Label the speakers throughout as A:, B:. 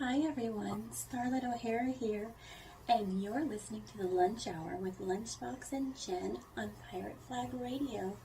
A: Hi everyone, Starlet O'Hara here, and you're listening to the Lunch Hour with Lunchbox and Jen on Pirate Flag Radio.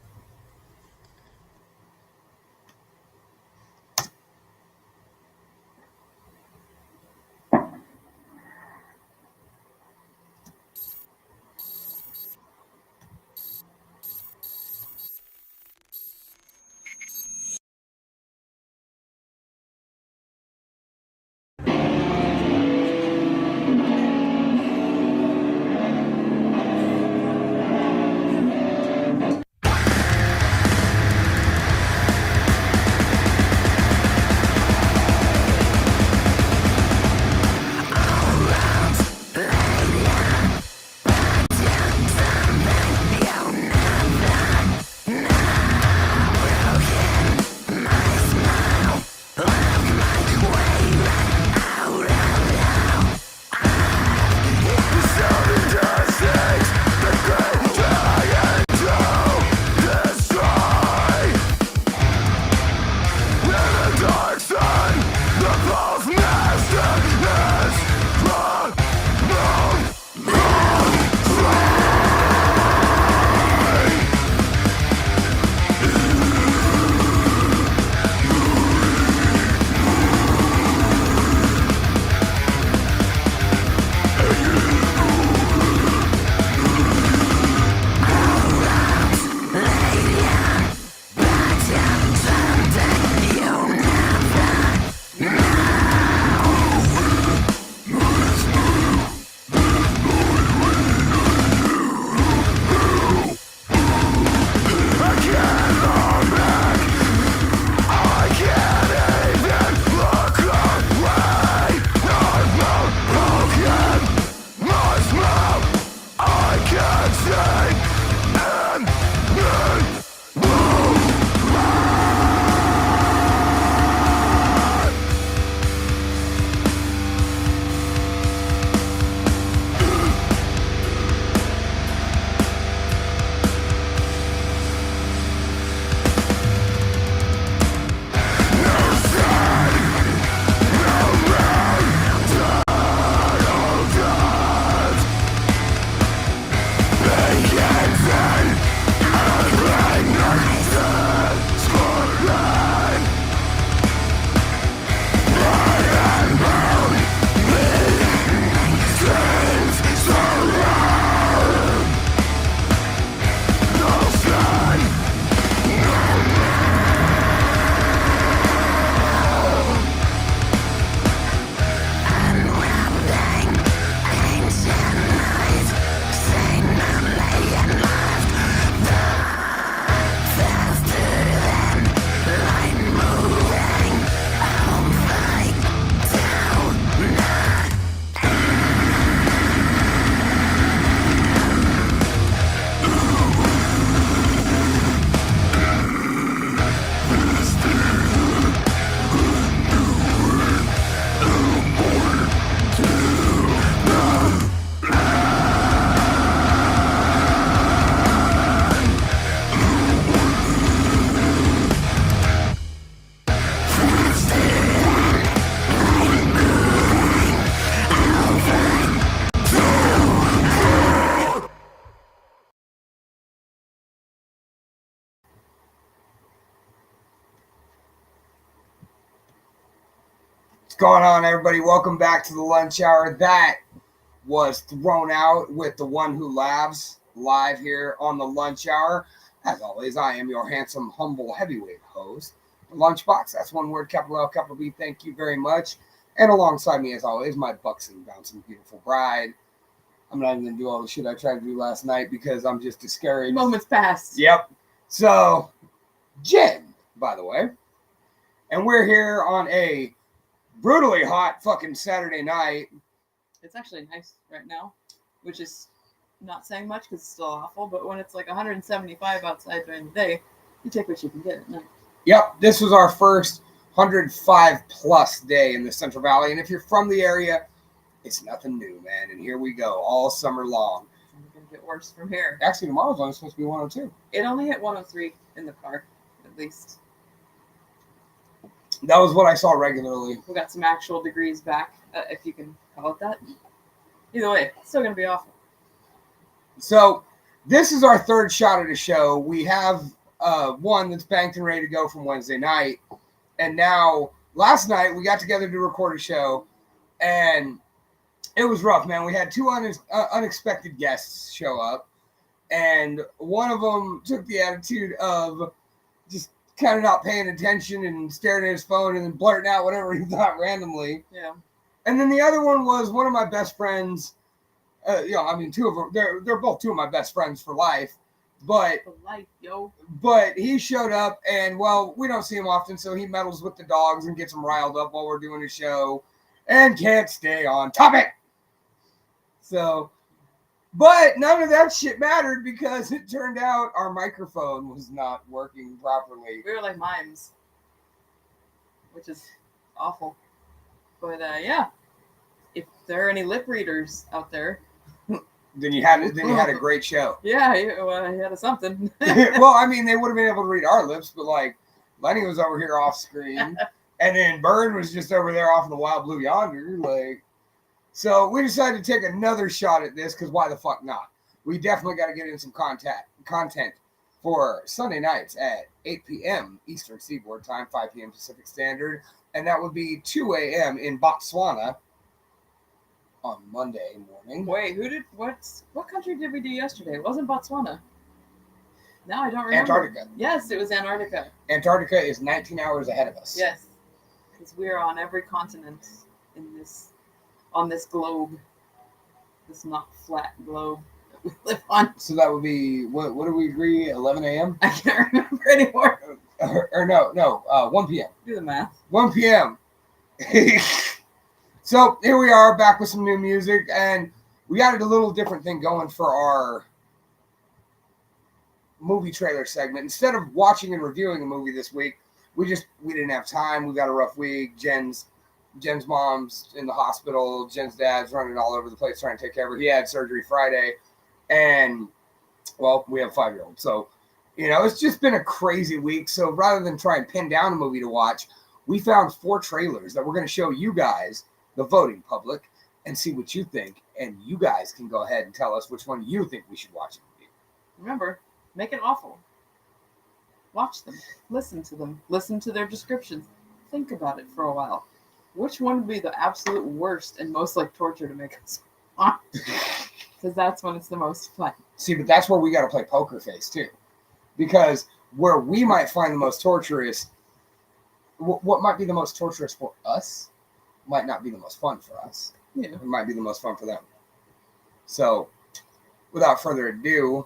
B: What's going on, everybody? Welcome back to the lunch hour. That was Thrown Out with The One Who Laughs, live here on the lunch hour. As always, I am your handsome, humble, heavyweight host, Lunchbox. That's one word, capital L, capital B. Thank you very much. And alongside me, as always, my buxom, bouncing, beautiful bride. I'm not even going to do all the shit I tried to do last night because I'm just discouraged.
C: Moments passed.
B: Yep. So, Jen, by the way. And we're here on a brutally hot fucking Saturday night.
C: It's actually nice right now, which is not saying much because it's still awful, but when it's like 175 outside during the day, you take what you can get at night.
B: Yep, this was our first 105 plus day in the Central Valley, and if you're from the area, it's nothing new, man, and here we go, all summer long.
C: It's going to get worse from here.
B: Actually, tomorrow's only supposed to be 102.
C: It only hit 103 in the car, at least.
B: That was what I saw regularly.
C: We got some actual degrees back, if you can call it that. Either way, it's still gonna be awful.
B: So this is our third shot at a show. We have one that's banked and ready to go from Wednesday night, and now last night we got together to record a show, and it was rough, man. We had two unexpected guests show up, and one of them took the attitude of just kind of not paying attention and staring at his phone and then blurting out whatever he thought randomly.
C: Yeah.
B: And then the other one was one of my best friends. I mean, two of them. They're both two of my best friends for life. But
C: For life, yo.
B: But he showed up, and well, we don't see him often, so he meddles with the dogs and gets them riled up while we're doing a show, and can't stay on topic. So, but none of that shit mattered because it turned out our microphone was not working properly.
C: We were like mimes, which is awful. But yeah, if there are any lip readers out there,
B: Then you had a great show.
C: yeah, he had something.
B: Well, I mean, they would have been able to read our lips, but like Lenny was over here off screen, and then Byrne was just over there off in the wild blue yonder. Like, so we decided to take another shot at this because why the fuck not? We definitely got to get in some content for Sunday nights at 8 p.m. Eastern Seaboard Time, 5 p.m. Pacific Standard, and that would be 2 a.m. in Botswana on Monday morning.
C: Wait, what country did we do yesterday? It wasn't Botswana. No, I don't remember.
B: Antarctica.
C: Yes, it was Antarctica.
B: Antarctica is 19 hours ahead of us.
C: Yes, because we are on every continent on this globe, this not flat globe that we live on.
B: So that would be what do we agree? 11 a.m.
C: I can't remember anymore.
B: Or no, 1 p.m.
C: Do the math.
B: 1 p.m. So here we are back with some new music, and we got a little different thing going for our movie trailer segment. Instead of watching and reviewing a movie this week, we didn't have time. We got a rough week. Jen's mom's in the hospital. Jen's dad's running all over the place trying to take care of her. He had surgery Friday, and well, we have a 5-year-old, so it's just been a crazy week. So rather than try and pin down a movie to watch, we found 4 trailers that we're going to show you guys, the voting public, and see what you think. And you guys can go ahead and tell us which one you think we should watch.
C: Remember, make it awful. Watch them. Listen to them. Listen to their descriptions. Think about it for a while. Which one would be the absolute worst and most like torture to make us watch? Because that's when it's the most fun.
B: See, but that's where we got to play poker face, too. Because where we might find the most torturous, what might be the most torturous for us might not be the most fun for us.
C: Yeah.
B: It might be the most fun for them. So, without further ado,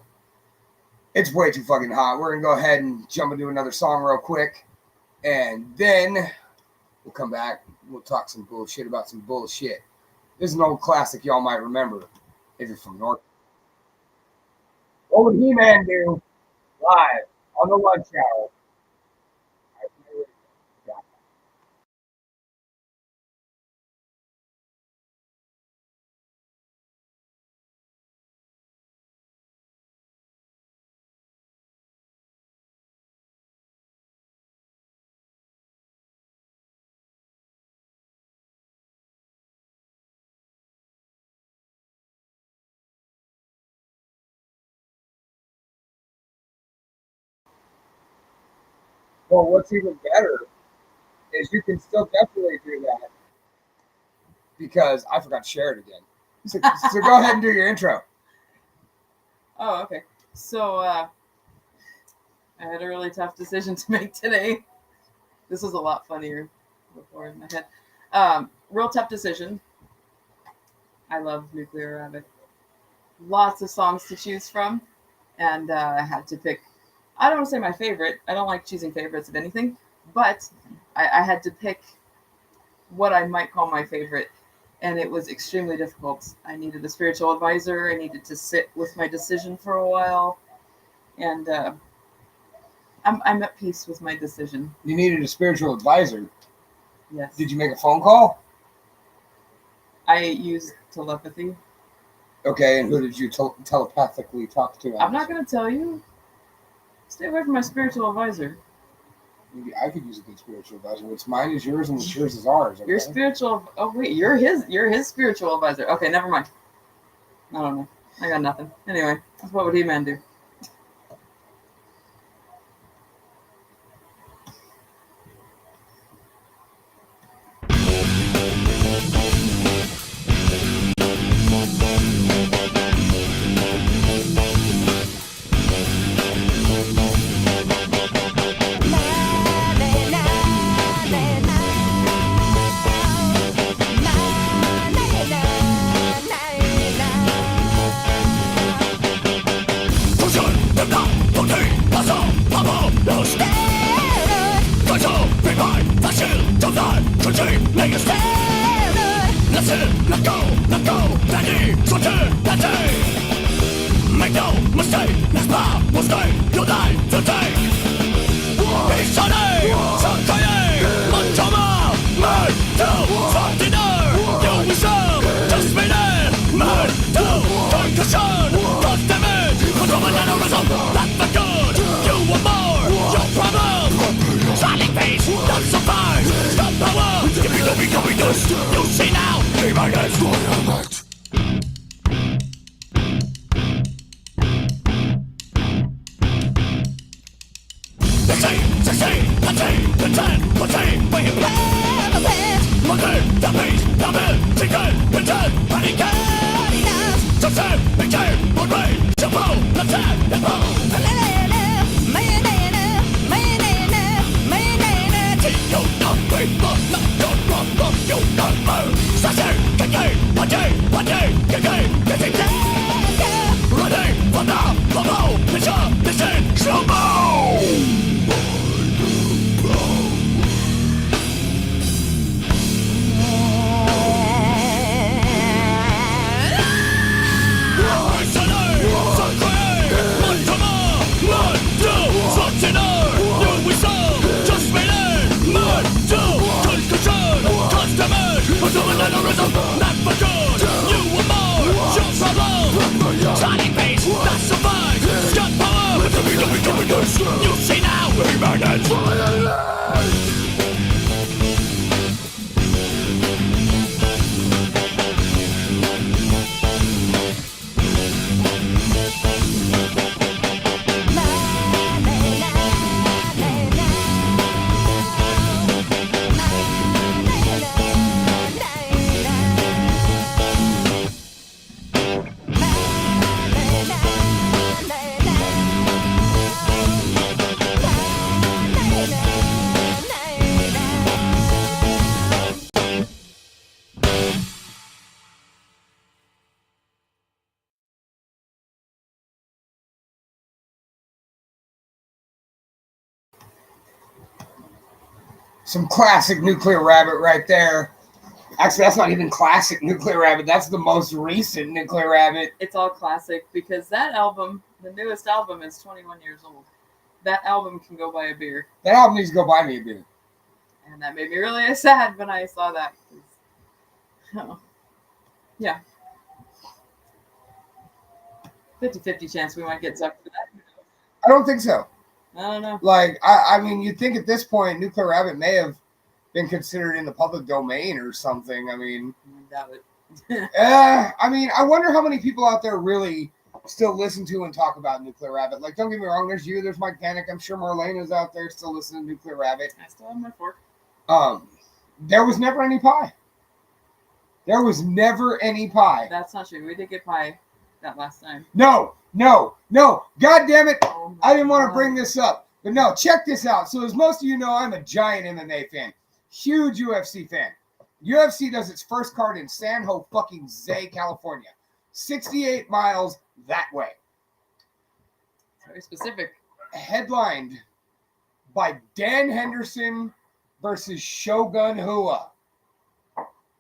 B: it's way too fucking hot. We're going to go ahead and jump into another song real quick. And then we'll come back. We'll talk some bullshit about some bullshit. This is an old classic y'all might remember if you're from North. What would He-Man do live on the lunch hour? Well, what's even better is you can still definitely do that because I forgot to share it again. So go ahead and do your intro.
C: Oh, okay. So I had a really tough decision to make today. This was a lot funnier before in my head. Real tough decision. I love Nuclear Rabbit. Lots of songs to choose from, and I had to pick. I don't want to say my favorite. I don't like choosing favorites of anything, but I had to pick what I might call my favorite, and it was extremely difficult. I needed a spiritual advisor. I needed to sit with my decision for a while, and I'm at peace with my decision.
B: You needed a spiritual advisor.
C: Yes.
B: Did you make a phone call?
C: I used telepathy.
B: Okay, and who did you telepathically talk to?
C: I'm not going to tell you. Stay away from my spiritual advisor.
B: Maybe I could use a good spiritual advisor. What's mine is yours, and what's yours is ours. Okay?
C: Your spiritual. Oh wait, you're his spiritual advisor. Okay, never mind. I don't know. I got nothing. Anyway, what would He-Man do?
D: Make no mistake, this power will stay. You'll die today. Each You see now, be my next You see now, be my next
B: Some classic Nuclear Rabbit right there. Actually, that's not even classic Nuclear Rabbit. That's the most recent Nuclear Rabbit.
C: It's all classic because that album, the newest album, is 21 years old. That album can go buy a beer.
B: That album needs to go buy me a beer.
C: And that made me really sad when I saw that. Oh. Yeah. 50-50 chance we might get sucked for that.
B: I don't think so.
C: I don't know.
B: Like, I mean, you'd think at this point, Nuclear Rabbit may have been considered in the public domain or something. I mean,
C: I doubt it.
B: I mean, I wonder how many people out there really still listen to and talk about Nuclear Rabbit. Like, don't get me wrong, there's you, there's Mike Panic. I'm sure Marlena's out there still listening to Nuclear Rabbit.
C: I still have my fork.
B: There was never any pie. There was never any pie.
C: That's not true. We did get pie that last time.
B: No. God damn it.
C: Oh
B: I didn't want to
C: God.
B: bring this up. But no, check this out. So as most of you know, I'm a giant MMA fan. Huge UFC fan. UFC does its first card in San Jose, California. 68 miles that way.
C: Very specific.
B: Headlined by Dan Henderson versus Shogun Rua.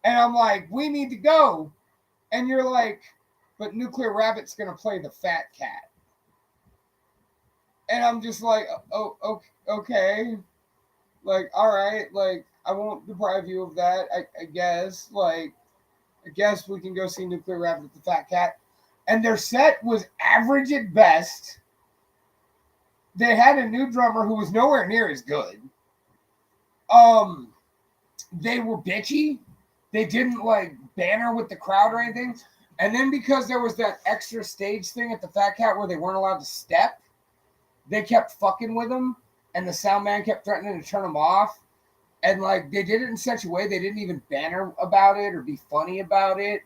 B: And I'm like, we need to go. And you're like, but Nuclear Rabbit's going to play the fat cat. And I'm just like, oh, okay. Like, all right. Like, I won't deprive you of that, I guess. Like, I guess we can go see Nuclear Rabbit with the fat cat. And their set was average at best. They had a new drummer who was nowhere near as good. they were bitchy. They didn't like banter with the crowd or anything. And then because there was that extra stage thing at the Fat Cat where they weren't allowed to step, they kept fucking with them, and the sound man kept threatening to turn them off. And like they did it in such a way they didn't even banter about it or be funny about it,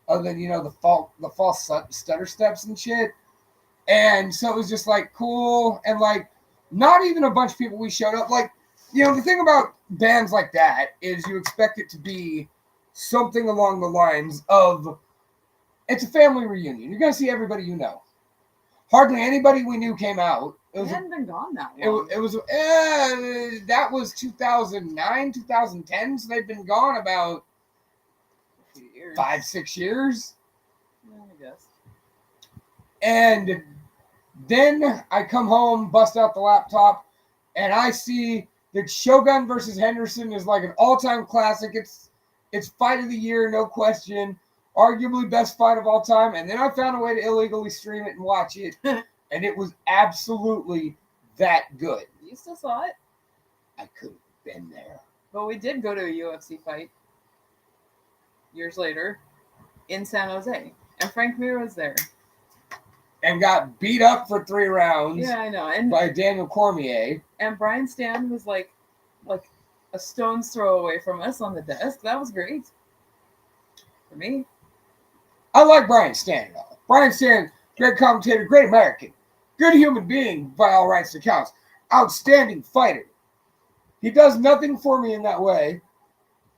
B: other than the false stutter steps and shit. And so it was just like cool, and like not even a bunch of people we showed up. Like the thing about bands like that is you expect it to be something along the lines of it's a family reunion. You're gonna see everybody you know. Hardly anybody we knew came out.
C: They hadn't been gone that long.
B: It was that was 2009, 2010. So they've been gone about 5-6 years.
C: Yeah, I guess.
B: And then I come home, bust out the laptop, and I see that Shogun versus Henderson is like an all-time classic. It's fight of the year, no question. Arguably best fight of all time. And then I found a way to illegally stream it and watch it. And it was absolutely that good.
C: You still saw it?
B: I could have been there.
C: But we did go to a UFC fight years later in San Jose. And Frank Mir was there.
B: And got beat up for 3 rounds.
C: Yeah, I know. And
B: by Daniel Cormier.
C: And Brian Stan was like a stone's throw away from us on the desk. That was great. For me.
B: I like Brian Stan. Brian Stan, great commentator, great American. Good human being by all rights and accounts. Outstanding fighter. He does nothing for me in that way.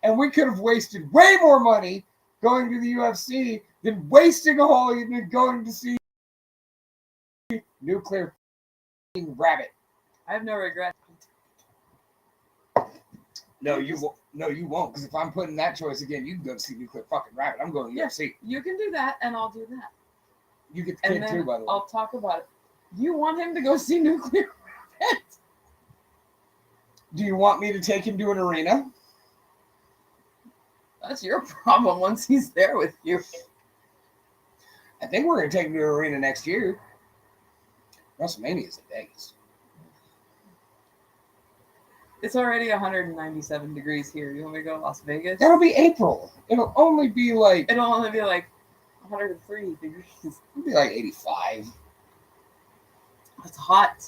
B: And we could have wasted way more money going to the UFC than wasting a whole evening going to see Nuclear Rabbit.
C: I have no regret.
B: No, you won't. No, you won't. Because if I'm putting that choice again, you can go to see Nuclear fucking Rabbit. I'm going to UFC.
C: You can do that, and I'll do that.
B: You get the kid too, by the way.
C: I'll talk about it. You want him to go see Nuclear Rabbit?
B: Do you want me to take him to an arena?
C: That's your problem once he's there with you.
B: I think we're going to take him to an arena next year. WrestleMania is in Vegas.
C: It's already 197 degrees here. You want me to go to Las Vegas?
B: That'll be April. It'll only be like
C: 103 degrees.
B: It'll be like 85.
C: It's hot.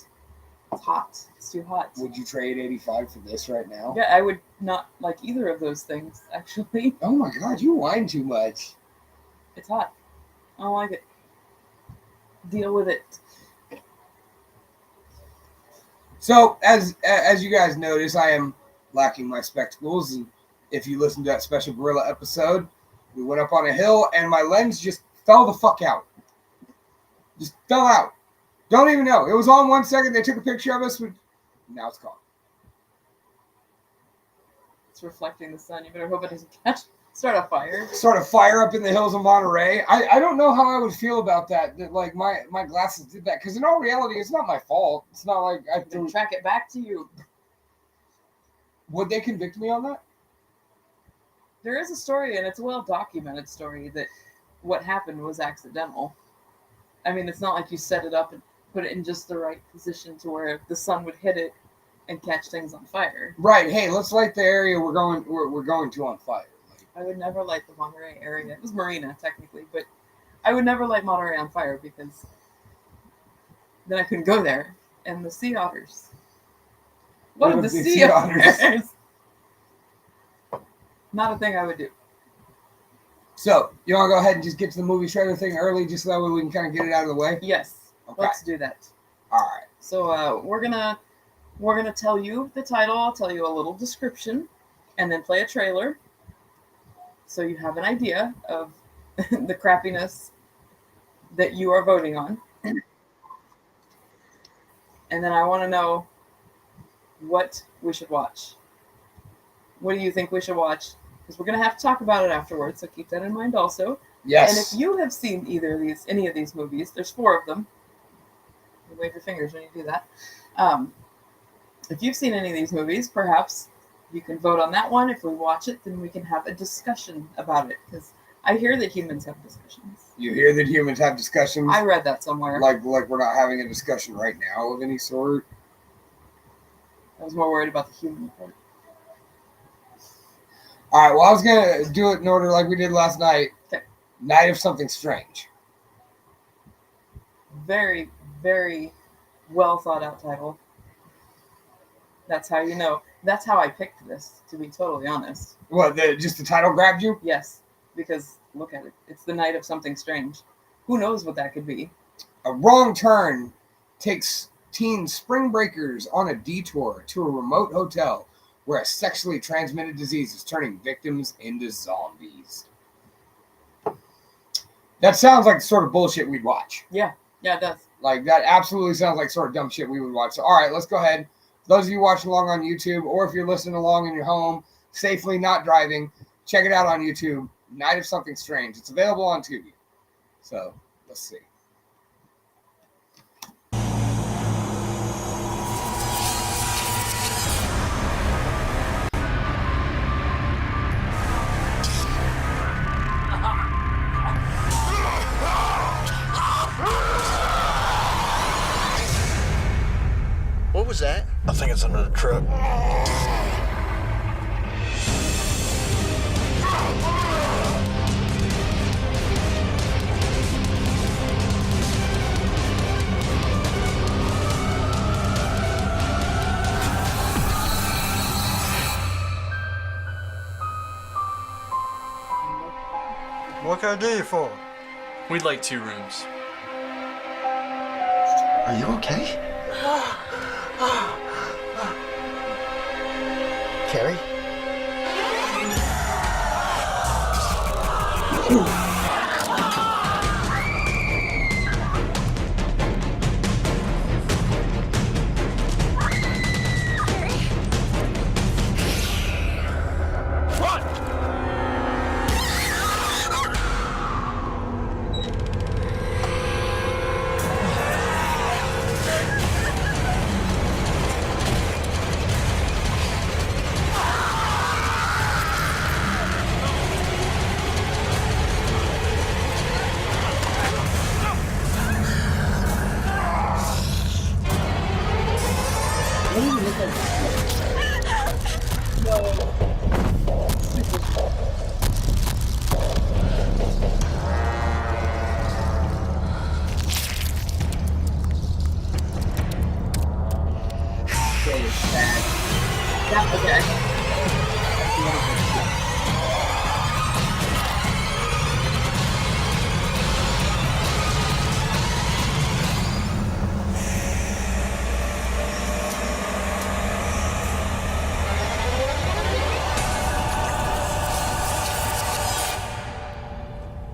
C: It's hot. It's too hot.
B: Would you trade 85 for this right now?
C: Yeah, I would not like either of those things, actually.
B: Oh my God, you whine too much.
C: It's hot. I don't like it. Deal with it.
B: So, as you guys notice, I am lacking my spectacles. And if you listen to that special Gorilla episode, we went up on a hill and my lens just fell the fuck out. Just fell out. Don't even know. It was on 1 second. They took a picture of us. Now it's gone.
C: It's reflecting the sun. You better hope it doesn't start a fire.
B: Start a fire up in the hills of Monterey. I don't know how I would feel about that. That like my glasses did that. Because in all reality, it's not my fault. It's not like I
C: threw. Track it back to you.
B: Would they convict me on that?
C: There is a story, and it's a well-documented story, that what happened was accidental. I mean, it's not like you set it up and put it in just the right position to where the sun would hit it and catch things on fire.
B: Right. Hey, let's light the area we're going to on fire.
C: I would never light the Monterey area. It was Marina, technically, but I would never light Monterey on fire because then I couldn't go there. And the sea otters. What are the sea otters? Not a thing I would do.
B: So, you want to go ahead and just get to the movie trailer thing early, just so that way we can kind of get it out of the way?
C: Yes.
B: Okay.
C: Let's do that.
B: All right.
C: So we're gonna tell you the title. I'll tell you a little description, and then play a trailer, so you have an idea of the crappiness that you are voting on. And then I want to know what we should watch. What do you think we should watch? Because we're going to have to talk about it afterwards, so keep that in mind also.
B: Yes.
C: And if you have seen any of these movies, there's 4 of them. You wave your fingers when you do that. If you've seen any of these movies, perhaps you can vote on that one. If we watch it, then we can have a discussion about it. Because I hear that humans have discussions.
B: You hear that humans have discussions?
C: I read that somewhere.
B: Like we're not having a discussion right now of any sort?
C: I was more worried about the human part.
B: All right. Well, I was gonna do it in order like we did last night.
C: Okay.
B: Night of Something Strange.
C: Very, very well thought out title. That's how you know. That's how I picked this, to be totally honest.
B: What? Just the title grabbed you?
C: Yes, because look at it. It's the night of something strange. Who knows what that could be?
B: A wrong turn takes teen spring breakers on a detour to a remote hotel where a sexually transmitted disease is turning victims into zombies. That sounds like the sort of bullshit we'd watch.
C: Yeah, it does.
B: Like, that absolutely sounds like sort of dumb shit we would watch. So, all right, let's go ahead. Those of you watching along on YouTube, or if you're listening along in your home, safely not driving, check it out on YouTube. Night of Something Strange. It's available on Tubi. So, let's see.
E: What was that?
D: I think it's under the truck.
E: What can I do you for?
F: We'd like 2 rooms.
E: Are you okay? Carrie?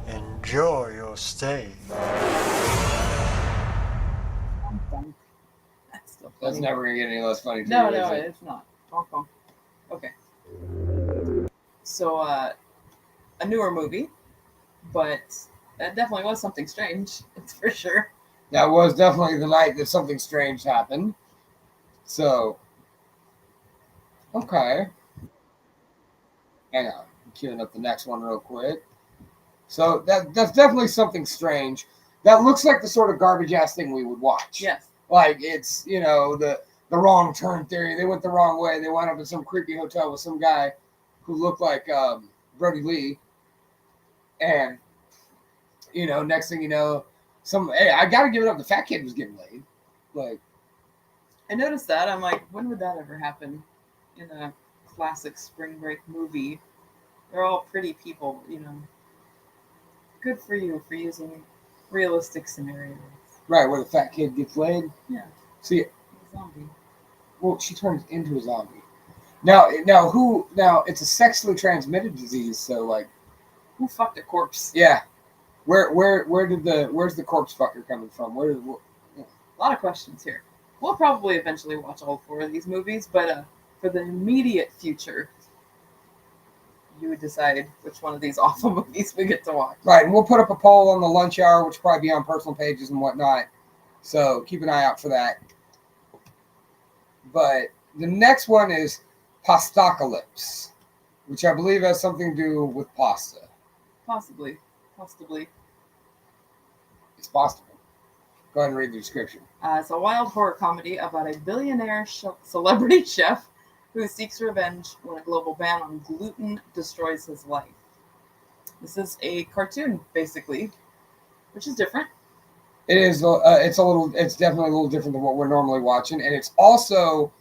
E: Enjoy your stay.
C: That's still
B: That's
C: funny.
B: never going to get any less funny to
C: No,
B: you,
C: no,
B: is it?
C: it's not. Honk, honk. Okay. So, a newer movie, but that definitely was something strange. It's for sure.
B: That was definitely the night that something strange happened. So, okay. Hang on. I'm queuing up the next one real quick. So, that's definitely something strange. That looks like the sort of garbage ass thing we would watch.
C: Yes.
B: Like, it's, the wrong turn theory. They went the wrong way. They wound up in some creepy hotel with some guy who looked like Brody Lee. And, next thing you know, hey, I got to give it up. The fat kid was getting laid. Like,
C: I noticed that. I'm like, when would that ever happen in a classic spring break movie? They're all pretty people, Good for you for using realistic scenarios.
B: right, where the fat kid gets laid.
C: Yeah.
B: See,
C: Zombie.
B: well, she turns into a zombie. Now, it's a sexually transmitted disease. So, like,
C: Who fucked a corpse?
B: yeah, where's the corpse fucker coming from?
C: A lot of questions here. We'll probably eventually watch all 4 of these movies, but for the immediate future, you would decide which one of these awful movies we get to watch.
B: Right, and we'll put up a poll on the lunch hour, which will probably be on personal pages and whatnot. So keep an eye out for that. But the next one is Pastacalypse, which I believe has something to do with pasta.
C: Possibly.
B: It's possible. Go ahead and read the description.
C: It's a wild horror comedy about a billionaire celebrity chef who seeks revenge when a global ban on gluten destroys his life. This is a cartoon, basically, which is different.
B: It is. It's definitely a little different than what we're normally watching, and it's also,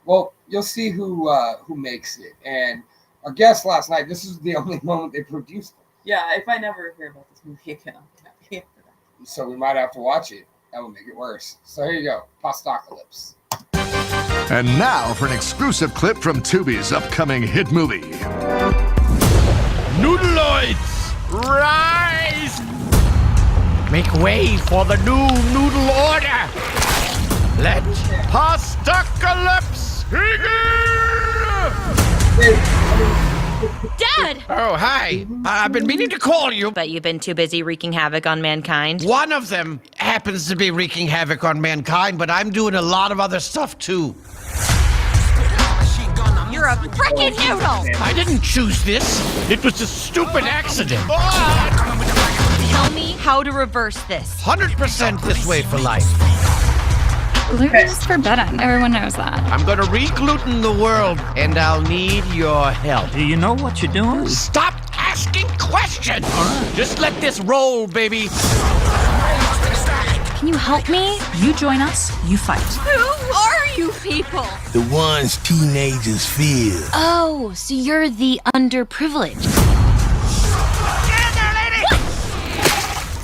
B: well, you'll see who makes it. And our guest last night. This is the only moment they produced it.
C: Yeah, if I never hear about this movie again, I'll be happy for that.
B: So we might have to watch it. That would make it worse. So here you go, Postocalypse.
D: And now for an exclusive clip from Tubi's upcoming hit movie. Noodleoids, rise!
G: Make way for the new noodle order! Let Postocalypse begin!
H: Dad!
G: Oh, hi. I've been meaning to call you.
H: But you've been too busy wreaking havoc on mankind.
G: One of them happens to be wreaking havoc on mankind, but I'm doing a lot of other stuff, too.
H: You're a frickin' noodle!
G: I didn't choose this. It was a stupid accident.
H: Tell me how to reverse this.
G: 100% this way for life.
I: Gluten is forbidden. Everyone knows that.
G: I'm gonna re-gluten the world, and I'll need your help.
J: Do you know what you're doing?
G: Stop asking questions! Just let this roll, baby.
I: Can you help me?
J: You join us, you fight.
H: Who are you people?
K: The ones teenagers fear.
H: Oh, so you're the underprivileged.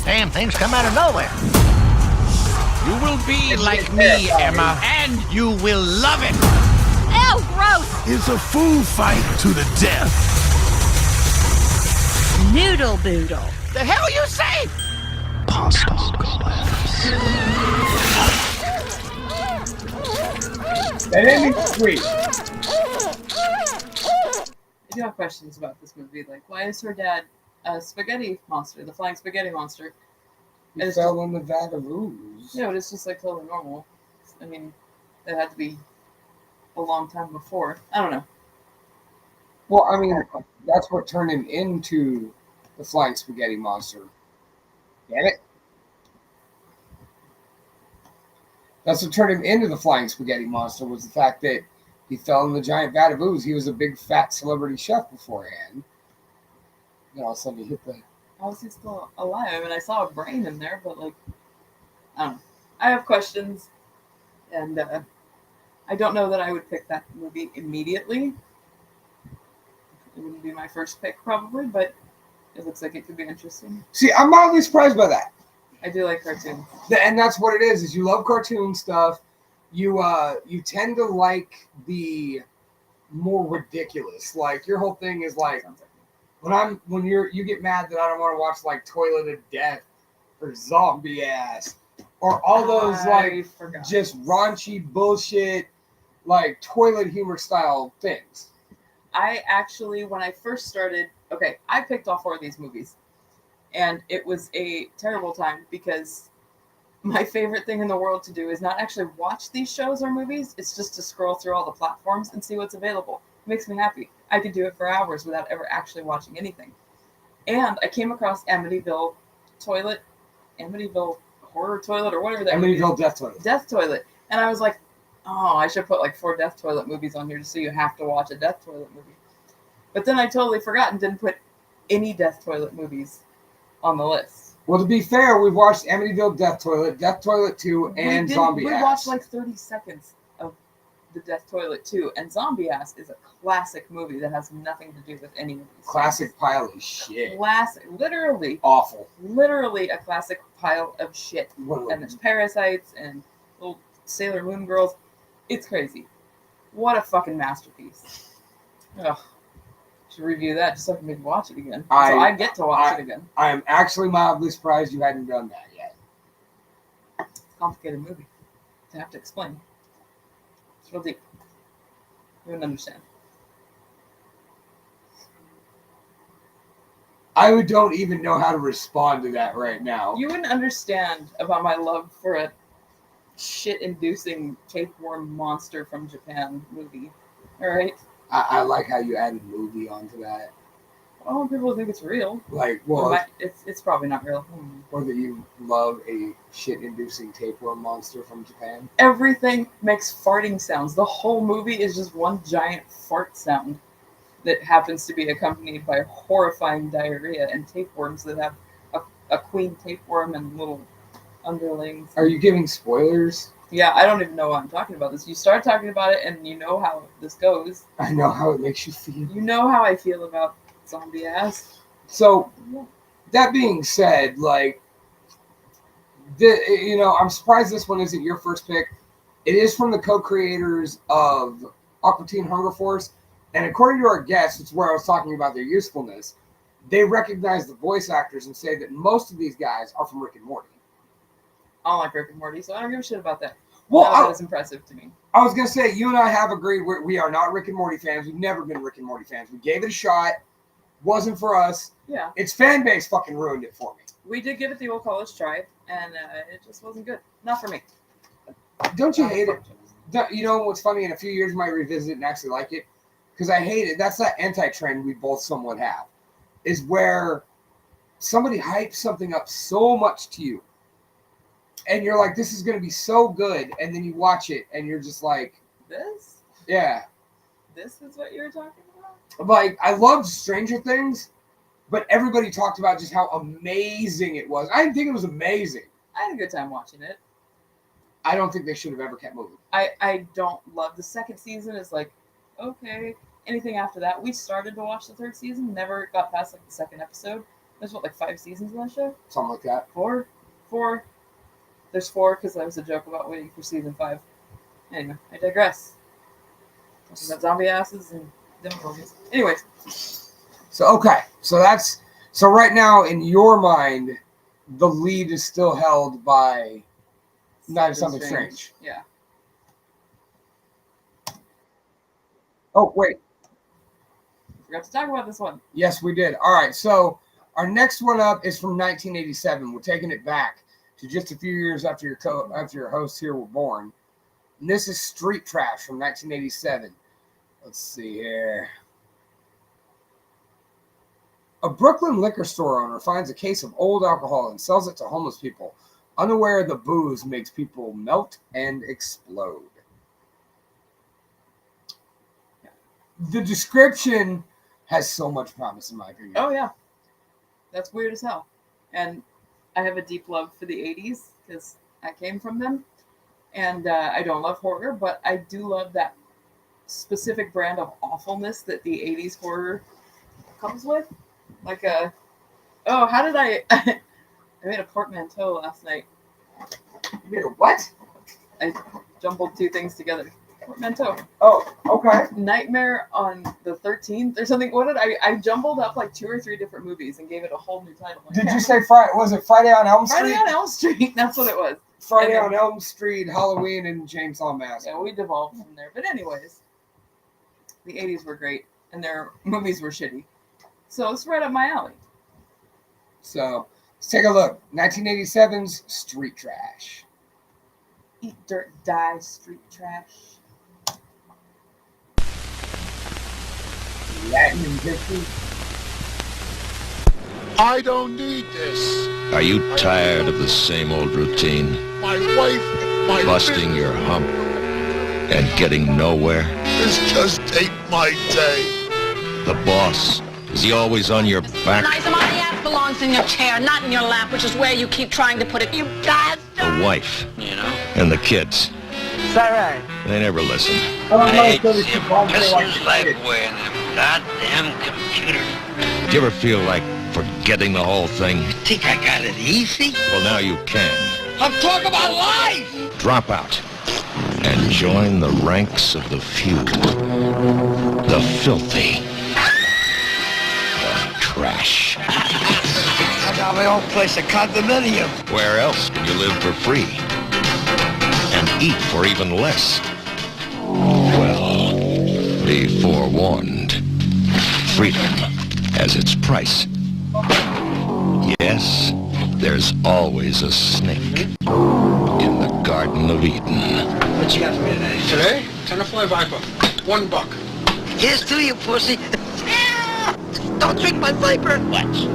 G: Damn, things come out of nowhere. You will be like me, Emma, and you will love it.
H: Ew, gross!
K: It's a food fight to the death.
H: Noodle boodle.
G: The hell you say?
B: That ending is sweet.
C: I do have questions about this movie. Like, why is her dad a spaghetti monster, the flying spaghetti monster?
B: He fell in the vat of ooze.
C: Yeah, but it's just like totally normal. I mean, that had to be a long time before. I don't know.
B: Well, I mean, that's what turned him into the flying spaghetti monster. Damn it. That's what turned him into the flying spaghetti monster, was the fact that he fell in the giant vat of ooze. He was a big fat celebrity chef beforehand. Then all of a sudden he hit the...
C: How is he still alive? I mean, I saw a brain in there, but like, I don't know. I have questions, and I don't know that I would pick that movie immediately. It wouldn't be my first pick, probably, but it looks like it could be interesting.
B: See, I'm mildly surprised by that.
C: I do like cartoons.
B: And that's what it is you love cartoon stuff. You tend to like the more ridiculous. Like, your whole thing is like, when you get mad that I don't want to watch like Toilet of Death or Zombie Ass or all those just raunchy bullshit like toilet humor style things.
C: I actually, when I first started, I picked all 4 of these movies, and it was a terrible time because my favorite thing in the world to do is not actually watch these shows or movies. It's just to scroll through all the platforms and see what's available. It makes me happy. I could do it for hours without ever actually watching anything. And I came across Amityville Horror Toilet, or whatever that is.
B: Amityville Death Toilet.
C: Death Toilet. And I was like, oh, I should put like 4 Death Toilet movies on here just so you have to watch a Death Toilet movie. But then I totally forgot and didn't put any Death Toilet movies on the list.
B: Well, to be fair, we've watched Amityville Death Toilet, Death Toilet 2, and Zombie Ass.
C: We watched like 30 seconds of the Death Toilet 2, and Zombie Ass is a classic movie that has nothing to do with any of these.
B: Classic pile of shit.
C: Classic. Literally.
B: Awful.
C: Literally a classic pile of shit. And there's parasites and little Sailor Moon girls. It's crazy. What a fucking masterpiece. Ugh. Should review that just so I can maybe watch it again. So I get to watch it again.
B: I am actually mildly surprised you hadn't done that yet.
C: It's a complicated movie to have to explain. It's real deep. You wouldn't understand.
B: I don't even know how to respond to that right now.
C: You wouldn't understand about my love for a shit-inducing tapeworm monster from Japan movie. All right?
B: I like how you added movie onto that.
C: Oh, people think it's real.
B: Like,
C: it's probably not real.
B: Or that you love a shit-inducing tapeworm monster from Japan.
C: Everything makes farting sounds. The whole movie is just one giant fart sound that happens to be accompanied by horrifying diarrhea and tapeworms that have a queen tapeworm and little underlings.
B: Are you giving spoilers?
C: Yeah, I don't even know why I'm talking about this. You start talking about it and you know how this goes.
B: I know how it makes you feel.
C: You know how I feel about zombie ass.
B: So, that being said, like, I'm surprised this one isn't your first pick. It is from the co-creators of Aqua Teen Hunger Force, and according to our guests, it's where I was talking about their usefulness. They recognize the voice actors and say that most of these guys are from Rick and Morty.
C: I don't like Rick and Morty, so I don't give a shit about that.
B: Well,
C: that was impressive to me.
B: I was going to say, you and I have agreed we are not Rick and Morty fans. We've never been Rick and Morty fans. We gave it a shot. Wasn't for us.
C: Yeah.
B: Its fan base fucking ruined it for me.
C: We did give it the old college try, and it just wasn't good. Not for me.
B: Don't you hate it? You know what's funny? In a few years, you might revisit it and actually like it. Because I hate it. That's that anti-trend we both somewhat have. Is where somebody hypes something up so much to you. And you're like, this is going to be so good. And then you watch it and you're just like.
C: This?
B: Yeah.
C: This is what you're talking about?
B: Like, I loved Stranger Things. But everybody talked about just how amazing it was. I didn't think it was amazing.
C: I had a good time watching it.
B: I don't think they should have ever kept moving.
C: I don't love the second season. It's like, okay. Anything after that, we started to watch the third season, never got past like the second episode. There's what, like 5 seasons in that show?
B: Something like that.
C: Four. There's 4 because that was a joke about waiting for season 5. Anyway, I digress. Talking about zombie asses and demogorgons. Anyways.
B: So right now in your mind, the lead is still held by Something Strange.
C: Yeah.
B: Oh, wait.
C: Forgot to talk about this one.
B: Yes, we did. All right, so our next one up is from 1987. We're taking it back to just a few years after your hosts here were born. And this is Street Trash from 1987. Let's see here. A Brooklyn liquor store owner finds a case of old alcohol and sells it to homeless people, unaware the booze makes people melt and explode. The description has so much promise, in my opinion.
C: Oh, yeah. That's weird as hell. And I have a deep love for the 80s because I came from them. And I don't love horror, but I do love that specific brand of awfulness that the 80s horror comes with. Like how did I made a portmanteau last night.
B: You made a what?
C: I jumbled 2 things together. Portmanteau.
B: Oh, okay.
C: Nightmare on the 13th or something. What did I jumbled up like 2 or 3 different movies and gave it a whole new title.
B: Did you say Friday? Was it Friday on Elm Street?
C: Friday on Elm Street. That's what it was.
B: Friday on Elm Street, Halloween, and Chainsaw Massacre.
C: Yeah, we devolved from there. But anyways, the 80s were great and their movies were shitty. So it's right up my alley.
B: So let's take a look. 1987's Street Trash.
C: Eat dirt, die, street trash.
B: Latin and Dixie.
K: I don't need this.
L: Are you tired of the same old routine?
K: My wife,
L: busting your hump and getting nowhere?
K: This just ain't my day.
L: The boss, is he always on your back?
M: Nice, my ass belongs in your chair, not in your lap, which is where you keep trying to put it. You guys.
L: The wife,
M: you know,
L: and the kids.
M: Is that right?
L: They never listen.
M: I hate pissers like wearing them goddamn computers.
L: Do you ever feel like forgetting the whole thing?
M: You think I got it easy?
L: Well, now you can.
M: I'm talking about life!
L: Drop out and join the ranks of the few. The filthy. The trash.
M: I got my own place, a condominium.
L: Where else can you live for free? And eat for even less? Well, be forewarned. Freedom has its price. Yes, there's always a snake in the Garden of Eden.
M: What you got for me today?
E: Today? Tenderfly Viper. $1.
M: Here's to you, pussy. Don't drink my viper! Watch.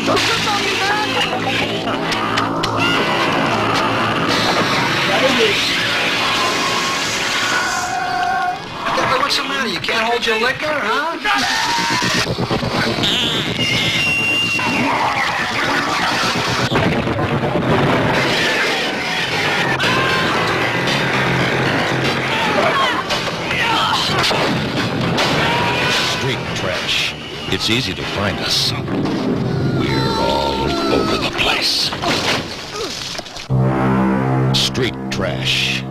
M: Don't trip on me, man! What's the matter? You can't hold your liquor, huh?
L: Street trash. It's easy to find us. We're all over the place. Street trash.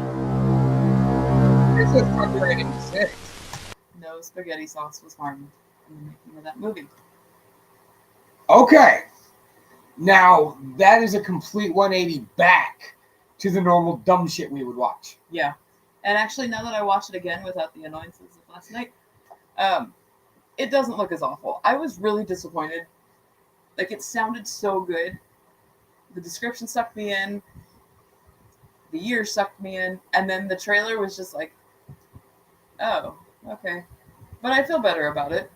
B: This is copyrighted music.
C: No spaghetti sauce was harmed in the making of that movie.
B: Okay. Now, that is a complete 180 back to the normal dumb shit we would watch.
C: Yeah. And actually, now that I watch it again without the annoyances of last night, it doesn't look as awful. I was really disappointed. Like, it sounded so good. The description sucked me in. The year sucked me in. And then the trailer was just like, oh, okay. But I feel better about it.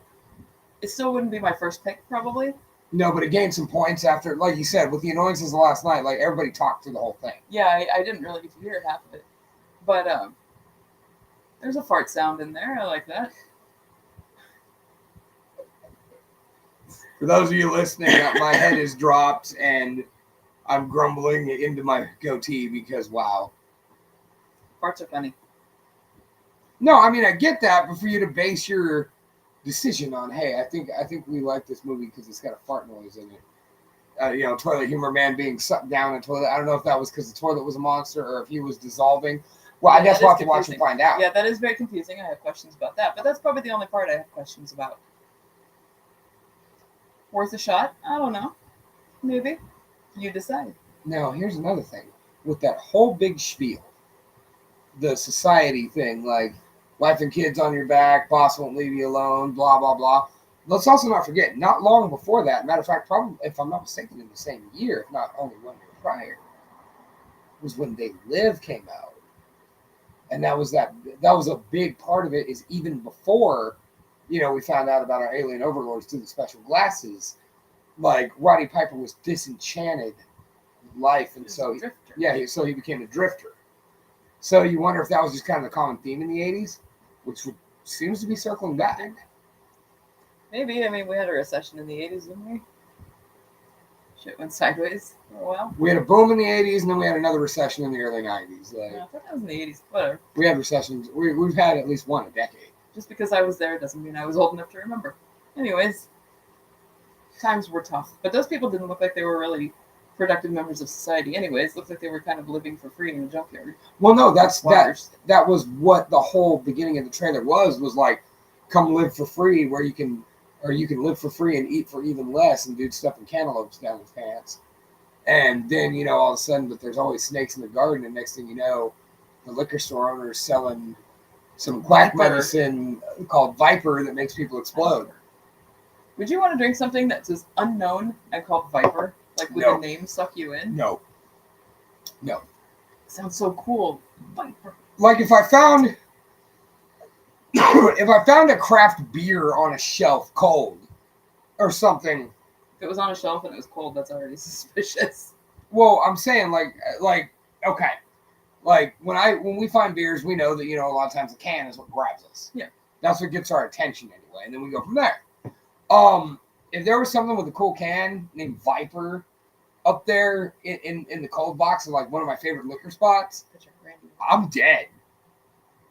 C: It still wouldn't be my first pick, probably.
B: No, but it gained some points after, like you said, with the annoyances of last night, like, everybody talked through the whole thing.
C: Yeah, I didn't really get to hear half of it. But there's a fart sound in there. I like that.
B: For those of you listening, my head is dropped and I'm grumbling into my goatee because, wow.
C: Farts are funny.
B: No, I mean, I get that, but for you to base your decision on, hey, I think we like this movie because it's got a fart noise in it. Toilet humor man being sucked down a toilet. I don't know if that was because the toilet was a monster or if he was dissolving. Well, I guess we'll have to watch and find out.
C: Yeah, that is very confusing. I have questions about that, but that's probably the only part I have questions about. Worth a shot? I don't know. Maybe. You decide.
B: Now, here's another thing. With that whole big spiel, the society thing, like wife and kids on your back, boss won't leave you alone, blah, blah, blah. Let's also not forget, not long before that, matter of fact, probably, if I'm not mistaken, in the same year, if not only 1 year prior, was when They Live came out. And that was a big part of it, is even before, we found out about our alien overlords through the special glasses. Like, Roddy Piper was disenchanted with life, and so he became a drifter. So you wonder if that was just kind of the common theme in the 80s, which seems to be circling back.
C: Maybe. I mean, we had a recession in the 80s, didn't we? Shit went sideways for a while.
B: We had a boom in the 80s, and then we had another recession in the early 90s.
C: I thought that was in the 80s. Whatever.
B: We had recessions. We've had at least one a decade.
C: Just because I was there doesn't mean I was old enough to remember. Anyways, times were tough. But those people didn't look like they were really productive members of society anyways. Looked like they were kind of living for free in a junkyard.
B: Well, no, that was what the whole beginning of the trailer was like, come live for free where you can live for free and eat for even less, and dude stuffing cantaloupes down his pants. And then, all of a sudden, but there's always snakes in the garden, and next thing you know, the liquor store owner is selling some quack medicine called Viper that makes people explode.
C: Would you want to drink something that says unknown and called Viper? Like, would the name suck you in?
B: No.
C: Sounds so cool. Viper.
B: Like, if I found a craft beer on a shelf cold or something.
C: If it was on a shelf and it was cold, that's already suspicious.
B: Well, I'm saying like okay. Like when we find beers, we know that, a lot of times the can is what grabs us.
C: Yeah.
B: That's what gets our attention anyway, and then we go from there. If there was something with a cool can named Viper up there in the cold box of like one of my favorite liquor spots, I'm dead.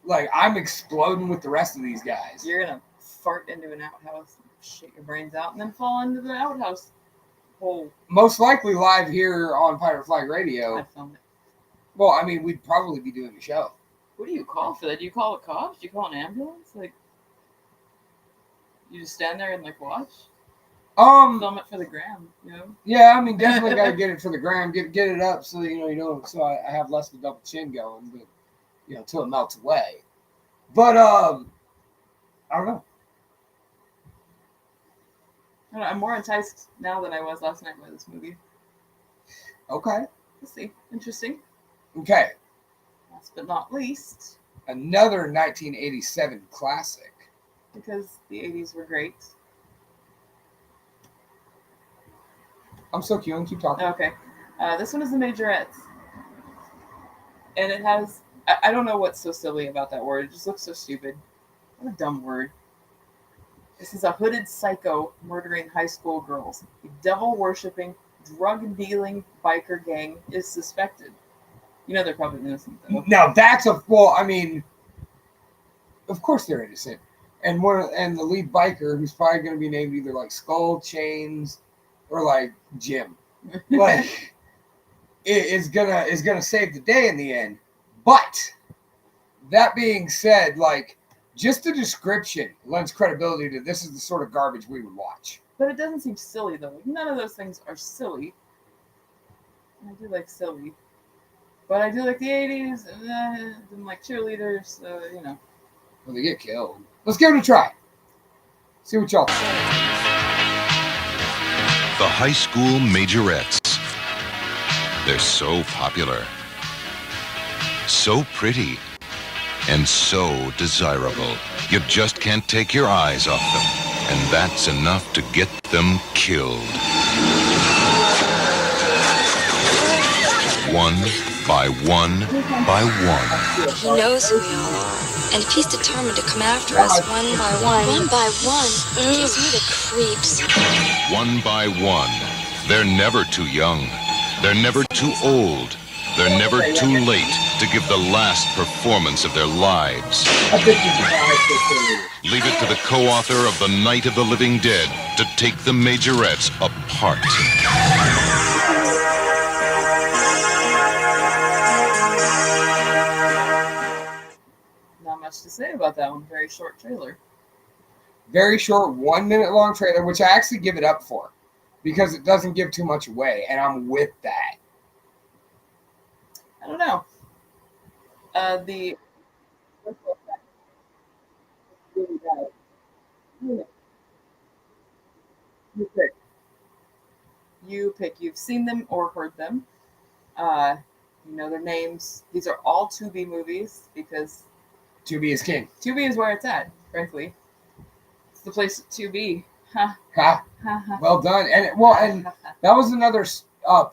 B: Like, I'm exploding with the rest of these guys.
C: You're gonna fart into an outhouse, shit your brains out, and then fall into the outhouse hole.
B: Most likely live here on Pirate Flag Radio.
C: I'd film it.
B: Well, I mean, we'd probably be doing a show.
C: What do you call for that? Do you call the cops? Do you call an ambulance? Like, you just stand there and, like, watch? Film it for the gram,
B: Yeah, I mean, definitely got to get it for the gram. Get it up so that, so I have less of a double chin going, but, till it melts away. But, I don't know.
C: I'm more enticed now than I was last night by this movie.
B: Okay.
C: Let's see. Interesting.
B: Okay.
C: last but not least,
B: another 1987 classic.
C: because the 80s were great.
B: I'm so cute. Keep talking.
C: Okay. This one is the Majorettes. And it has... I don't know what's so silly about that word. It just looks so stupid. What a dumb word. This is a hooded psycho murdering high school girls. A devil-worshipping, drug-dealing biker gang is suspected. You know they're probably innocent, though.
B: Now, that's a... Well, I mean... Of course they're innocent. And the lead biker, who's probably going to be named either like Skull, Chains, or like Jim, like is gonna save the day in the end. But that being said, like just the description lends credibility to this is the sort of garbage we would watch.
C: But it doesn't seem silly though. None of those things are silly. I do like silly, but I do like the 80s. And didn't like cheerleaders, so you know.
B: Well, they get killed. Let's give it a try. See what y'all think.
L: The high school majorettes. They're so popular, so pretty, and so desirable. You just can't take your eyes off them, and that's enough to get them killed. One by one by one.
N: He knows who we all are. And if he's determined to come after us one by one, it gives me the creeps.
L: One by one. They're never too young. They're never too old. They're never too late to give the last performance of their lives. Leave it to the co-author of The Night of the Living Dead to take the majorettes apart.
C: Not much to say about that one. Very short trailer.
B: Very short, 1 minute long trailer, which I actually give it up for because it doesn't give too much away, and I'm with that.
C: I don't know. The really bad. You pick. You've seen them or heard them. You know their names. These are all Tubi movies because
B: Tubi is king.
C: Tubi is where it's at, frankly. It's the place to be. Ha.
B: Ha. Well done. And that was another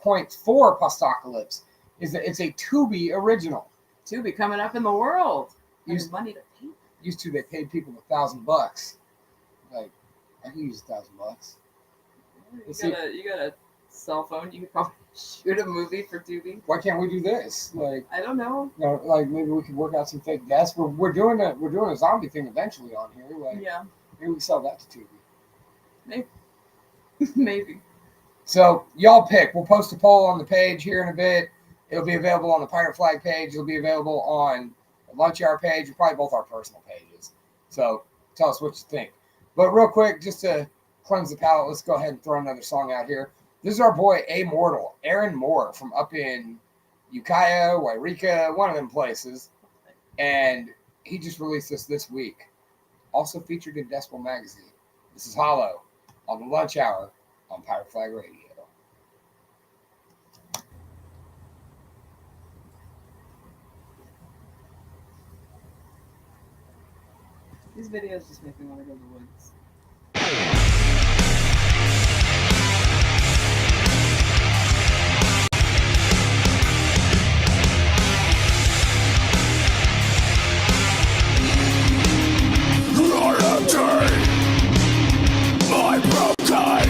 B: point for Postocalypse, is that it's a Tubi original.
C: Tubi coming up in the world. Use money to pay.
B: Used to, they paid people $1,000. Like, I can use $1,000.
C: You got a cell phone. You could probably shoot a movie for Tubi.
B: Why can't we do this? Like,
C: I don't know.
B: You know, like maybe we could work out some fake guests. We're doing a zombie thing eventually on here. Like,
C: yeah.
B: Maybe we can sell that to Tubi.
C: Maybe. Maybe.
B: So y'all pick. We'll post a poll on the page here in a bit. It'll be available on the Pirate Flag page. It'll be available on the Lunch Hour page, or probably both our personal pages. So tell us what you think. But real quick, just to cleanse the palate, let's go ahead and throw another song out here. This is our boy Immortal, Aaron Moore from up in Ukiah, Wairika, one of them places. And he just released this week. Also featured in Decibel Magazine. This is Hollow on the Lunch Hour on Pirate Flag Radio.
C: These videos just make me want to go to the woods.
K: My broken,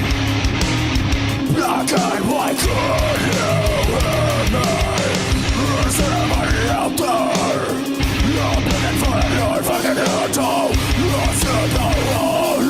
K: black and white could you hear me? Is anybody out there? You're looking for a new fucking hero. Listen to the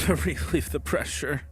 O: To relieve the pressure.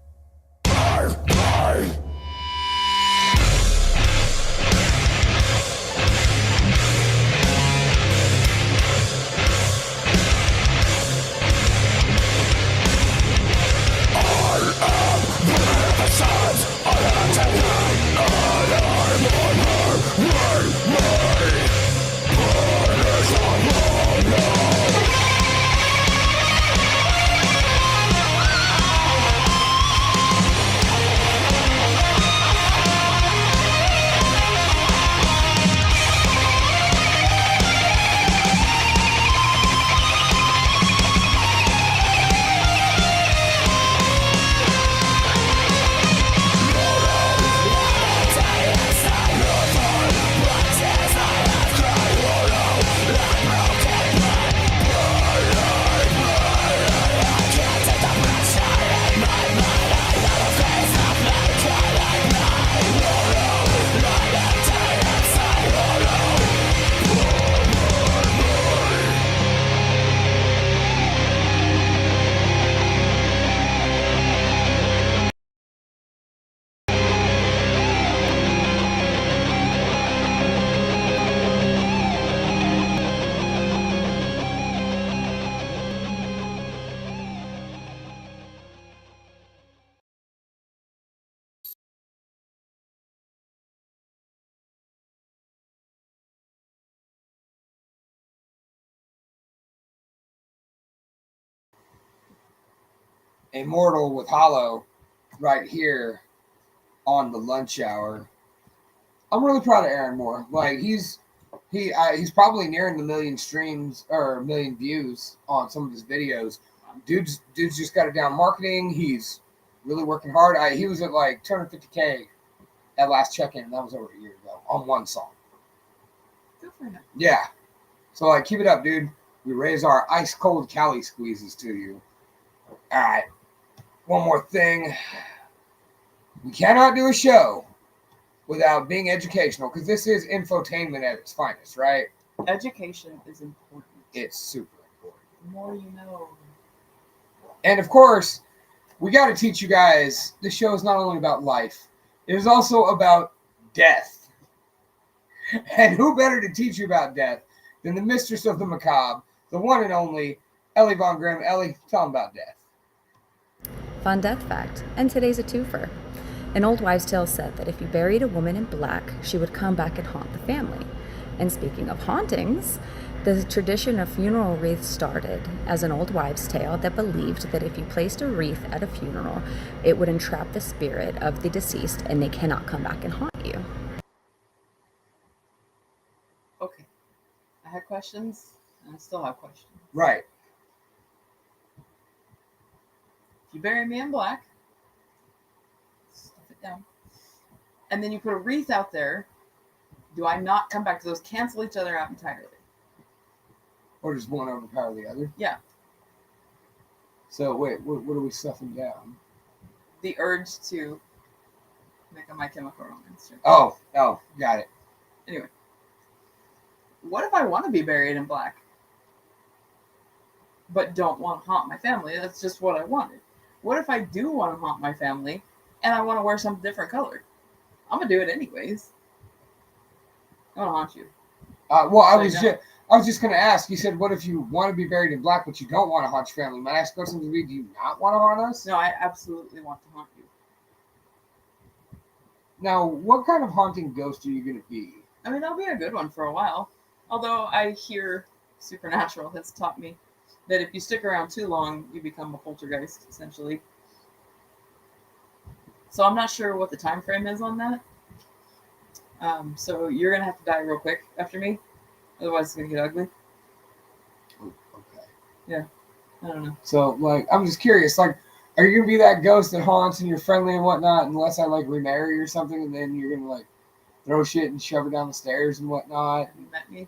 B: Immortal with Hollow right here on the lunch hour. I'm really proud of Aaron Moore. Like he's probably nearing the 1,000,000 streams or 1,000,000 views on some of his videos. Dude's just got it down marketing. He's really working hard. He was at like 250K at last check-in, and that was over a year ago on one song.
C: Good for him.
B: Yeah. So like keep it up, dude. We raise our ice cold Cali squeezes to you. All right. One more thing. We cannot do a show without being educational because this is infotainment at its finest, right?
C: Education is important.
B: It's super important.
C: The more you know.
B: And of course, we got to teach you guys this show is not only about life, it is also about death. And who better to teach you about death than the mistress of the macabre, the one and only Ellie Von Grimm. Ellie, tell them about death.
P: Fun death fact, and today's a twofer. An old wives' tale said that if you buried a woman in black, she would come back and haunt the family. And speaking of hauntings, the tradition of funeral wreaths started as an old wives' tale that believed that if you placed a wreath at a funeral, it would entrap the spirit of the deceased and they cannot come back and haunt you.
C: Okay. I had questions, and I still have questions.
B: Right.
C: If you bury me in black, stuff it down, and then you put a wreath out there, do I not come back? Do those cancel each other out entirely?
B: Or does one overpower the other?
C: Yeah.
B: So wait, what are we stuffing down?
C: The urge to make a My Chemical Romance.
B: Oh, got it.
C: Anyway, what if I want to be buried in black, but don't want to haunt my family? That's just what I wanted. What if I do want to haunt my family, and I want to wear some different color? I'm gonna do it anyways. I want to haunt you.
B: Well, I was just gonna ask. You said, what if you want to be buried in black, but you don't want to haunt your family? My next question would be, do you not want to haunt us?
C: No, I absolutely want to haunt you.
B: Now, what kind of haunting ghost are you gonna be?
C: I mean, I'll be a good one for a while. Although I hear Supernatural has taught me that if you stick around too long, you become a poltergeist, essentially. So I'm not sure what the time frame is on that. So you're gonna have to die real quick after me, otherwise it's gonna get ugly.
B: Okay.
C: Yeah, I don't know.
B: So, like, I'm just curious, like, are you gonna be that ghost that haunts and you're friendly and whatnot, unless I like remarry or something, and then you're gonna like throw shit and shove it down the stairs and whatnot?
C: Have you met me?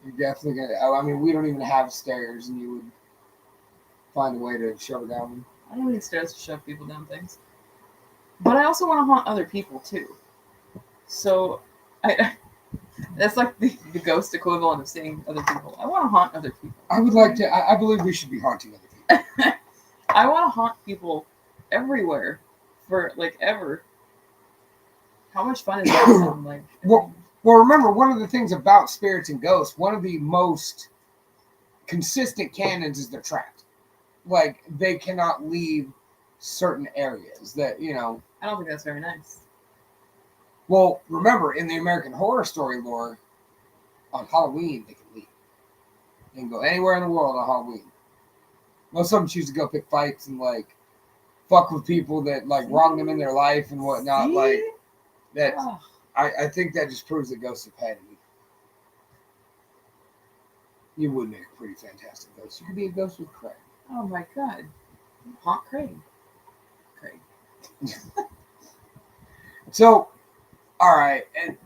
B: You're definitely gonna. I mean, we don't even have stairs, and you would find a way to shove it down them.
C: I don't need stairs to shove people down things, but I also want to haunt other people too. So, that's like the ghost equivalent of seeing other people. I want to haunt other people.
B: I would like to. I believe we should be haunting other people.
C: I want to haunt people everywhere for like ever. How much fun is that sound like?
B: Well, remember, one of the things about spirits and ghosts, one of the most consistent canons is they're trapped. Like, they cannot leave certain areas that, you know.
C: I don't think that's very nice.
B: Well, remember, in the American Horror Story lore, on Halloween, they can leave. They can go anywhere in the world on Halloween. Most of them choose to go pick fights and, like, fuck with people that, like, wrong them in their life and whatnot. Like, that.
C: Oh.
B: I think that just proves that ghosts are petty. You would make a pretty fantastic ghost. You could be a ghost with Craig.
C: Oh my god. Haunt Craig. Craig.
B: So, all right, and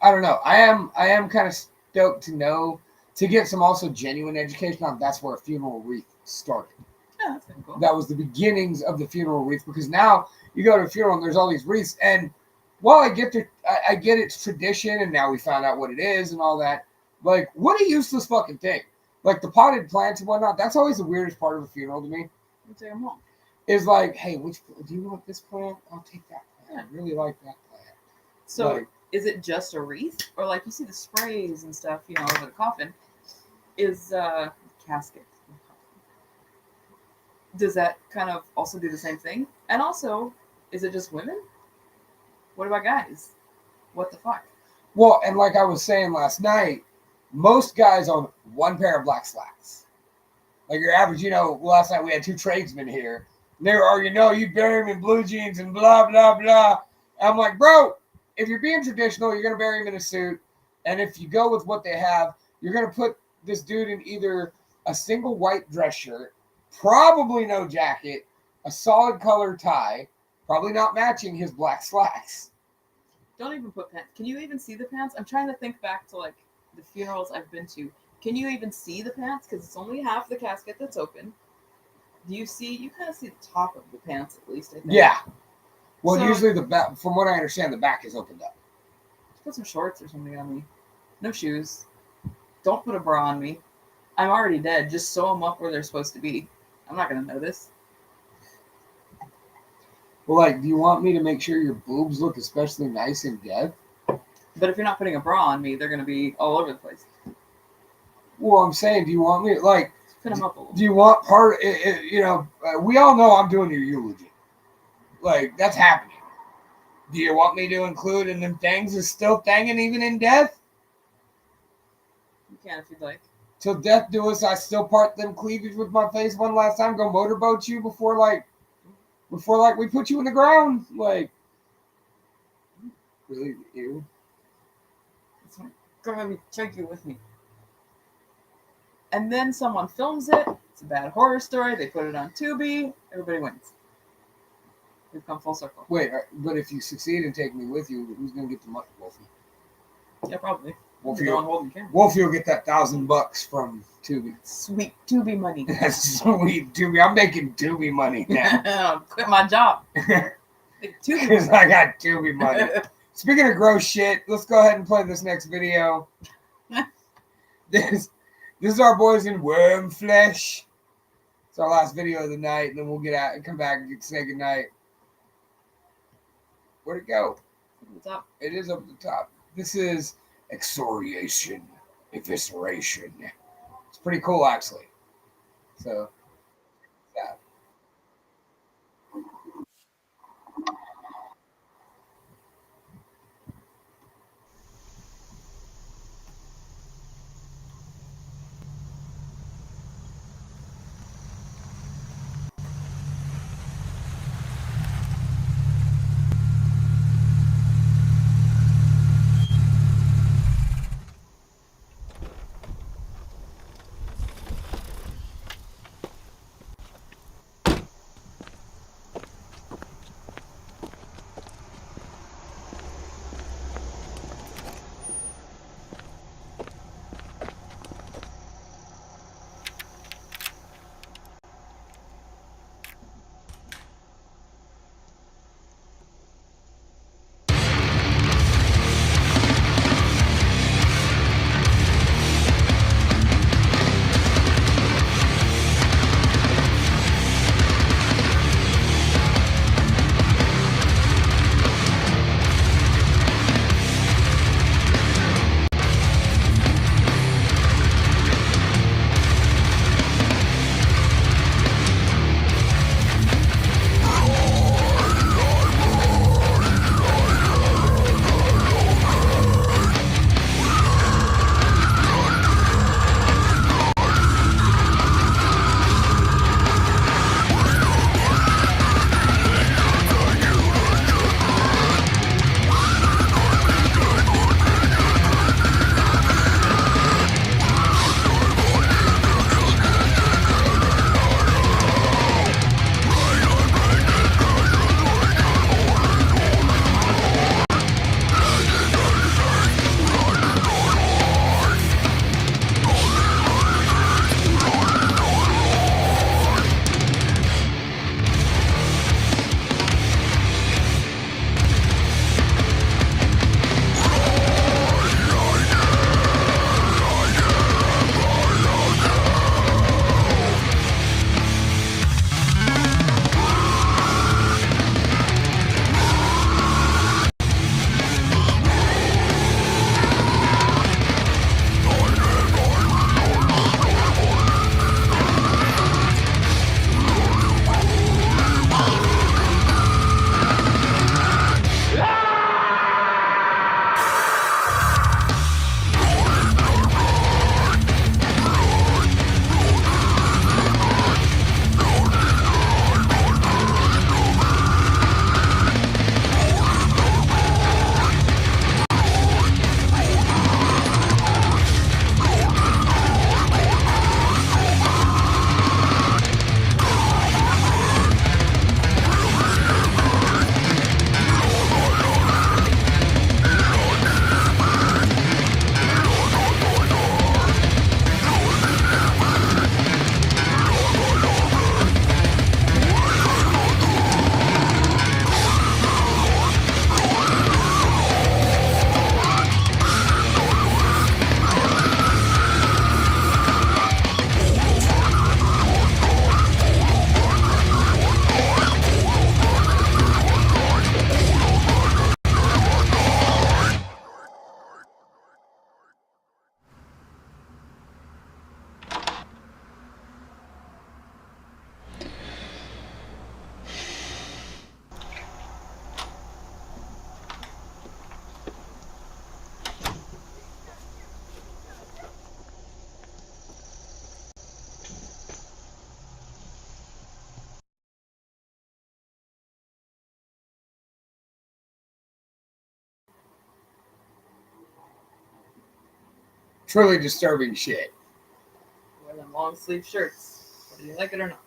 B: I don't know. I am kind of stoked to get some also genuine education on. That's where a funeral wreath started.
C: Yeah, that's kind of cool.
B: That was the beginnings of the funeral wreath, because now you go to a funeral and there's all these wreaths, and while I get its tradition, and now we found out what it is and all that. Like, what a useless fucking thing. Like the potted plants and whatnot. That's always the weirdest part of a funeral to me.
C: You take them home.
B: Is like, hey, do you want this plant? I'll take that plant. I really like that plant.
C: So,
B: like,
C: is it just a wreath, or like you see the sprays and stuff, you know, over the coffin? Is casket? Does that kind of also do the same thing? And also, is it just women? What about guys? What the fuck?
B: Well, and like I was saying last night, most guys own one pair of black slacks. Like your average, you know, last night we had two tradesmen here. And they were arguing, no, you bury him in blue jeans and blah, blah, blah. I'm like, bro, if you're being traditional, you're going to bury him in a suit. And if you go with what they have, you're going to put this dude in either a single white dress shirt, probably no jacket, a solid colored tie, probably not matching his black slacks.
C: Don't even put pants. Can you even see the pants? I'm trying to think back to like the funerals I've been to. Can you even see the pants? Because it's only half the casket that's open. Do you see? You kind of see the top of the pants at least, I think.
B: Yeah. Well,
C: So,
B: usually the back, from what I understand, the back is opened up.
C: put some shorts or something on me. No shoes. Don't put a bra on me. I'm already dead. Just sew them up where they're supposed to be. I'm not going to notice.
B: Well, like, do you want me to make sure your boobs look especially nice in death?
C: But if you're not putting a bra on me, they're going to be all over the place.
B: Well, I'm saying, do you want me, like,
C: Fit them up a little.
B: do you want part, you know, we all know I'm doing your eulogy. Like, that's happening. Do you want me to include in them things is still thangin' even in death?
C: You can if you'd like.
B: Till death do us, I still part them cleavage with my face one last time, go motorboat you before we put you in the ground. Like, really, ew.
C: Go ahead and take you with me. And then someone films it. It's a bad horror story. They put it on Tubi. Everybody wins. We've come full circle.
B: Wait, but if you succeed in taking me with you, who's going to get the money, Wolfie?
C: Yeah, probably.
B: Wolfie will get that $1,000 from Tubi.
C: Sweet Tubi money.
B: That's sweet Tubi. I'm making Tubi money now.
C: Quit my job.
B: Because I got Tubi money. Speaking of gross shit, let's go ahead and play this next video. This is our boys in Worm Flesh. It's our last video of the night, and then we'll get out and come back and say goodnight. Where'd it go?
C: Up at the top.
B: It is up at the top. This is Excoriation, Evisceration. It's pretty cool, actually. So, yeah. Truly disturbing shit.
C: Wear them long sleeve shirts, whether you like it or not.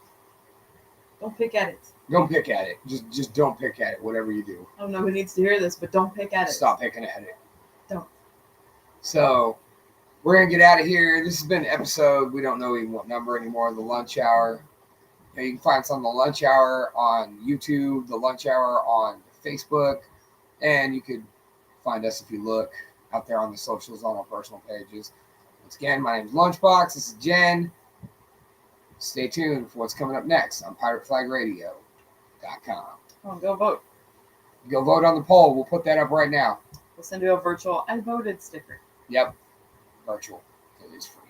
C: Don't pick at it.
B: Don't pick at it. Just don't pick at it, whatever you do.
C: I don't know who needs to hear this, but don't pick at it.
B: Stop picking at it.
C: Don't.
B: So, we're going to get out of here. This has been an episode, we don't know even what number anymore, the Lunch Hour. You can find us on the Lunch Hour on YouTube, the Lunch Hour on Facebook, and you could find us if you look out there on the socials on our personal pages. Once again, my name is Lunchbox. This is Jen. Stay tuned for what's coming up next on pirateflagradio.com.
C: Come on, go vote.
B: Go vote on the poll. We'll put that up right now.
C: We'll send you a virtual I voted sticker.
B: Yep. Virtual. It is free.